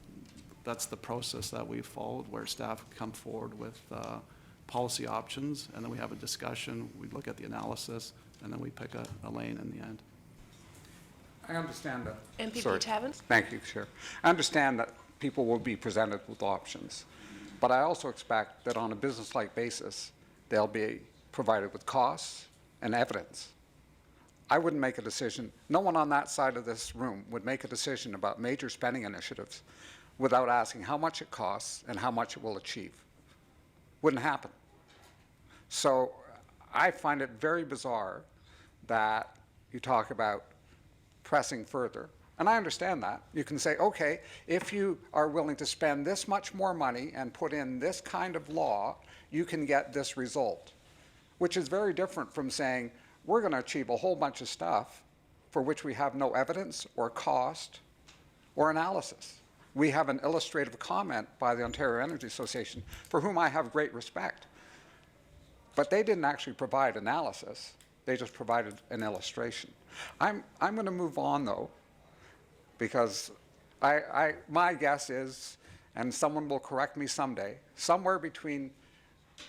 that's the process that we've followed, where staff come forward with policy options, and then we have a discussion, we look at the analysis, and then we pick a lane in the end. I understand that. MPP Sorry. Tavan? Thank you, Chair. I understand that people will be presented with options, but I also expect that on a business-like basis, they'll be provided with costs and evidence. I wouldn't make a decision, no one on that side of this room would make a decision about major spending initiatives without asking how much it costs and how much it will achieve. Wouldn't happen. So I find it very bizarre that you talk about pressing further. And I understand that. You can say, okay, if you are willing to spend this much more money and put in this kind of law, you can get this result, which is very different from saying, we're going to achieve a whole bunch of stuff for which we have no evidence or cost or analysis. We have an illustrative comment by the Ontario Energy Association, for whom I have great respect. But they didn't actually provide analysis. They just provided an illustration. I'm going to move on, though, because my guess is, and someone will correct me someday, somewhere between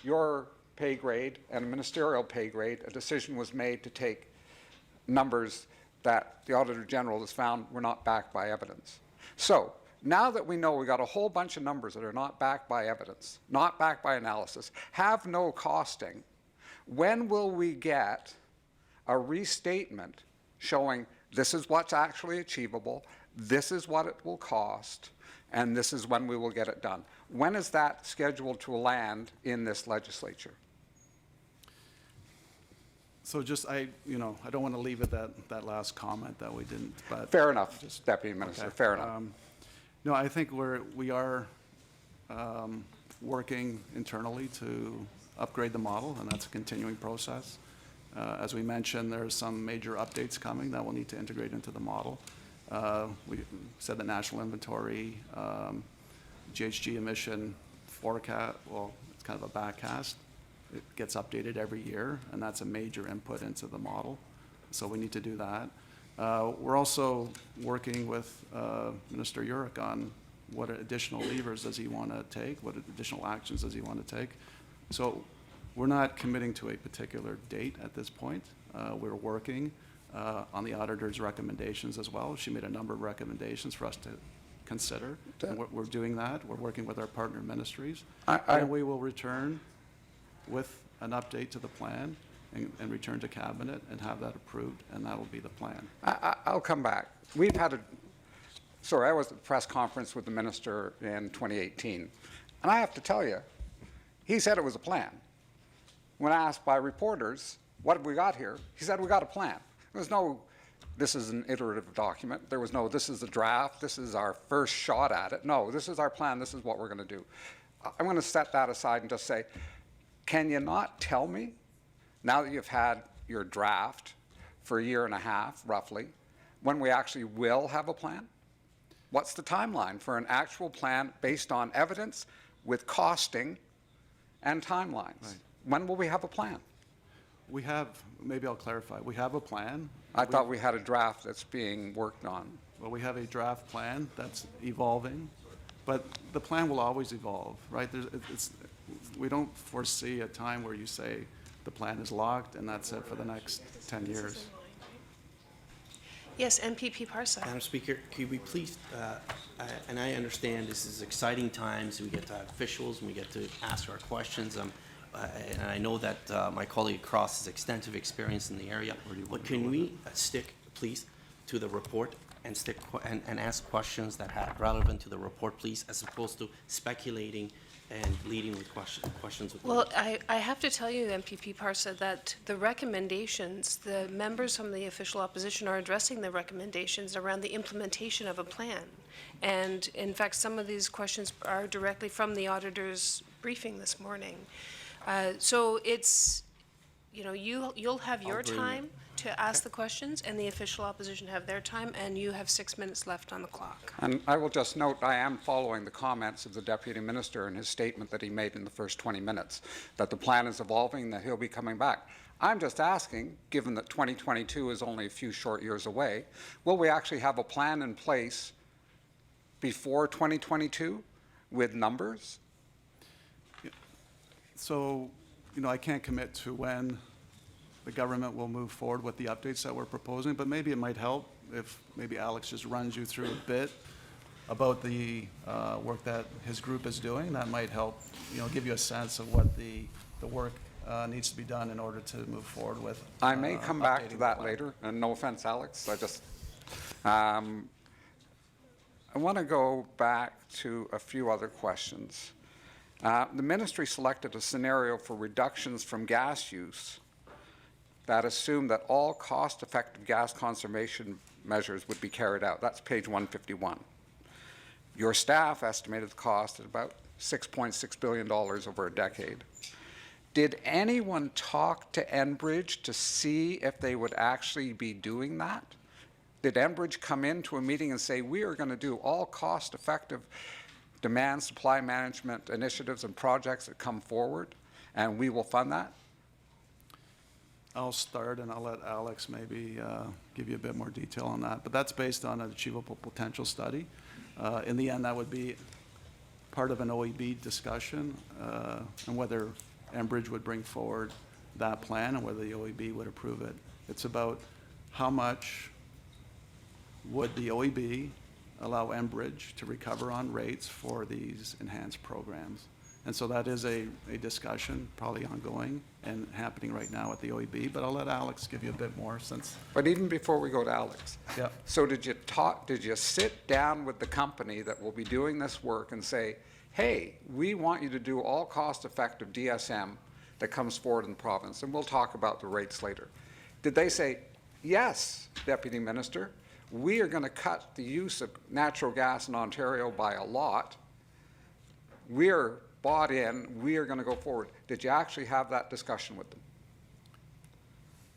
your pay grade and a ministerial pay grade, a decision was made to take numbers that the Auditor General has found were not backed by evidence. So now that we know we got a whole bunch of numbers that are not backed by evidence, not backed by analysis, have no costing, when will we get a restatement showing this is what's actually achievable, this is what it will cost, and this is when we will get it done? When is that scheduled to land in this legislature? So just, I don't want to leave it that last comment that we didn't, but. Fair enough, Deputy Minister, Okay. fair enough. No, I think we are working internally to upgrade the model, and that's a continuing process. As we mentioned, there's some major updates coming that we'll need to integrate into the model. We said the national inventory, GHG emission forecast, well, it's kind of a backcast. It gets updated every year, and that's a major input into the model. So we need to do that. We're also working with Minister Urick on what additional levers does he want to take, what additional actions does he want to take. So we're not committing to a particular date at this point. We're working on the auditor's recommendations as well. She made a number of recommendations for us to consider, and we're doing that. We're working with our partner ministries, and we will return with an update to the plan and return to cabinet and have that approved, and that'll be the plan. I'll come back. We've had I was at the press conference with the minister in 2018, and I have to tell you, he said it was a plan. When asked by reporters, what have we got here? He said, we got a plan. There was no, this is an iterative document. There was no, this is the draft, this is our first shot at it. No, this is our plan, this is what we're going to do. I'm going to set that aside and just say, can you not tell me, now that you've had your draft for a year and a half, roughly, when we actually will have a plan? What's the timeline for an actual plan based on evidence with costing and timelines? Right. When will we have a plan? We have, maybe I'll clarify, we have a plan. I thought we had a draft that's being worked on. Well, we have a draft plan that's evolving, but the plan will always evolve, right? We don't foresee a time where you say the plan is locked and that's it for the next 10 years. Yes, MPP Parsa. Madam Speaker, could we please, and I understand this is exciting times, we get to have officials and we get to ask our questions, and I know that my colleague Cross has extensive experience in the area, but can we stick, please, to the report and and ask questions that are relevant to the report, please, as opposed to speculating and leading with questions with Well, I have to tell you, MPP Parsa, that the recommendations, the members from the official opposition are addressing the recommendations around the implementation of a plan. And in fact, some of these questions are directly from the auditor's briefing this morning. So it's, you know, you'll have your bring it. time to ask the questions, and the official opposition have their time, and you have 6 minutes left on the clock. And I will just note, I am following the comments of the Deputy Minister in his statement that he made in the first 20 minutes, that the plan is evolving, that he'll be coming back. I'm just asking, given that 2022 is only a few short years away, will we actually have a plan in place before 2022 with numbers? So, you know, I can't commit to when the government will move forward with the updates that we're proposing, but maybe it might help if maybe Alex just runs you through a bit about the work that his group is doing. That might help, you know, give you a sense of what the work needs to be done in order to move forward with. I may come back updating to the that plan. later, and no offense, Alex, I want to go back to a few other questions. The ministry selected a scenario for reductions from gas use that assumed that all cost-effective gas conservation measures would be carried out. That's page 151. Your staff estimated the cost at about $6.6 billion over a decade. Did anyone talk to Enbridge to see if they would actually be doing that? Did Enbridge come into a meeting and say, we are going to do all cost-effective demand supply management initiatives and projects that come forward, and we will fund that? I'll start, and I'll let Alex maybe give you a bit more detail on that. But that's based on an achievable potential study. In the end, that would be part of an OEB discussion, and whether Enbridge would bring forward that plan and whether the OEB would approve it. It's about how much would the OEB allow Enbridge to recover on rates for these enhanced programs. And so that is a discussion probably ongoing and happening right now at the OEB, but I'll let Alex give you a bit more since. But even before we go to Alex, Yeah. so did you sit down with the company that will be doing this work and say, hey, we want you to do all cost-effective DSM that comes forward in the province, and we'll talk about the rates later. Did they say, yes, Deputy Minister, we are going to cut the use of natural gas in Ontario by a lot. We're bought in, we are going to go forward. Did you actually have that discussion with them?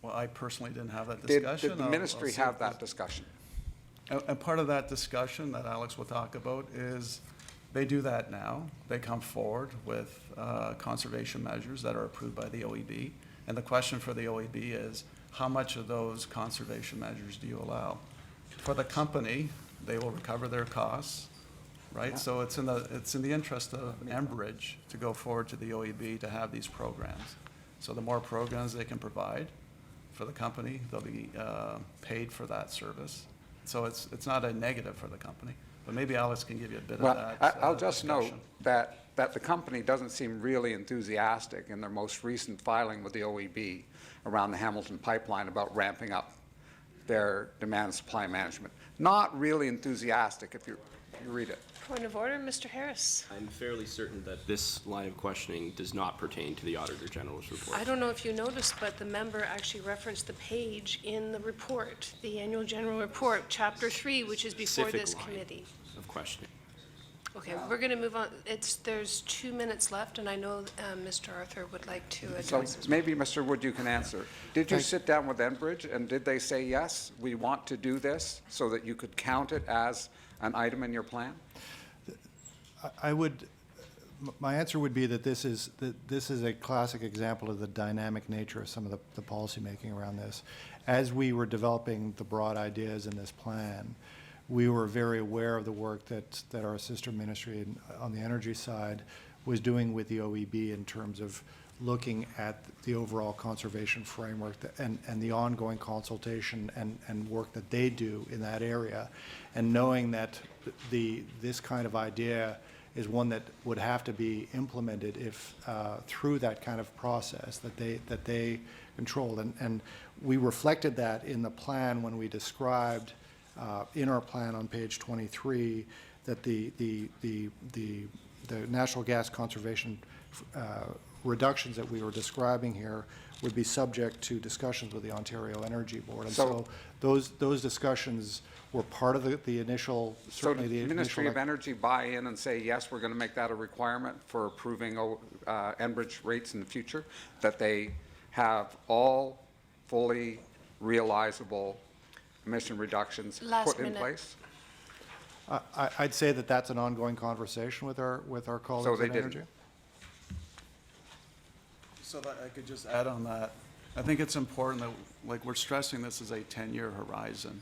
Well, I personally didn't have that Did discussion. the I'll ministry see have if that discussion? And part of that discussion that Alex will talk about is they do that now. They come forward with conservation measures that are approved by the OEB. And the question for the OEB is, how much of those conservation measures do you allow? For the company, they will recover their costs, right? So it's in the interest of Enbridge to go forward to the OEB to have these programs. So the more programs they can provide for the company, they'll be paid for that service. So it's not a negative for the company. But maybe Alex can give you a bit Well, of that I'll just note discussion. that the company doesn't seem really enthusiastic in their most recent filing with the OEB around the Hamilton pipeline about ramping up their demand supply management. Not really enthusiastic if you read it. Point of order, Mr. Harris. I'm fairly certain that this line of questioning does not pertain to the Auditor General's report. I don't know if you noticed, but the member actually referenced the page in the report, the annual general report, chapter 3, which is before Specific this line committee. of questioning. Okay, we're going to move on. There's 2 minutes left, and I know Mr. Arthur would like to So address this. maybe, Mr. Wood, you can answer. Did you sit down with Enbridge, and did they say, yes, we want to do this, so that you could count it as an item in your plan? My answer would be that this is a classic example of the dynamic nature of some of the policymaking around this. As we were developing the broad ideas in this plan, we were very aware of the work that our sister ministry on the energy side was doing with the OEB in terms of looking at the overall conservation framework and the ongoing consultation and work that they do in that area, and knowing that this kind of idea is one that would have to be implemented if through that kind of process that they controlled, and we reflected that in the plan when we described in our plan on page 23 that the natural gas conservation reductions that we were describing here would be subject to discussions with the Ontario Energy Board. And so those discussions were part of the initial, So certainly did the the Ministry initial. of Energy buy in and say, yes, we're going to make that a requirement for approving Enbridge rates in the future, that they have all fully realizable emission reductions Last put in minute. place? I'd say that that's an ongoing conversation with our colleagues they in didn't. Energy. So that I could just add on that, I think it's important that, like, we're stressing this as a 10-year horizon.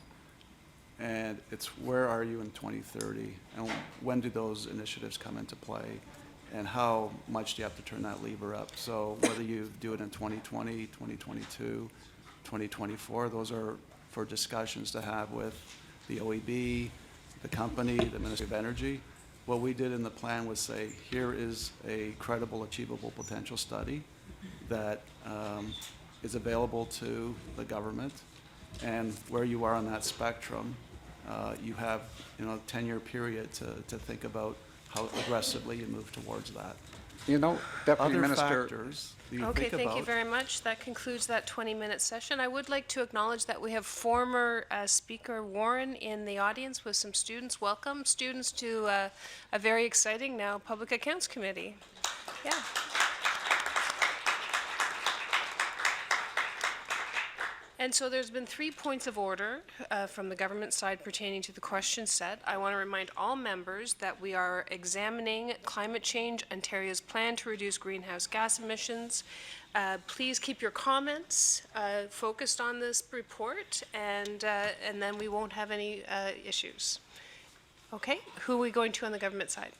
And it's where are you in 2030? And when do those initiatives come into play? And how much do you have to turn that lever up? So whether you do it in 2020, 2022, 2024, those are for discussions to have with the OEB, the company, the Ministry of Energy. What we did in the plan was say, here is a credible, achievable potential study that is available to the government, and where you are on that spectrum, you have, a 10-year period to think about how aggressively you move towards that. You know, Deputy Other Minister, factors that you Okay, think thank you about. very much. That concludes that 20-minute session. I would like to acknowledge that we have former Speaker Warren in the audience with some students. Welcome, students, to a very exciting now Public Accounts Committee. Yeah. And so there's been 3 points of order from the government side pertaining to the question set. I want to remind all members that we are examining climate change, Ontario's plan to reduce greenhouse gas emissions. Please keep your comments focused on this report, and then we won't have any issues. Okay, who are we going to on the government side?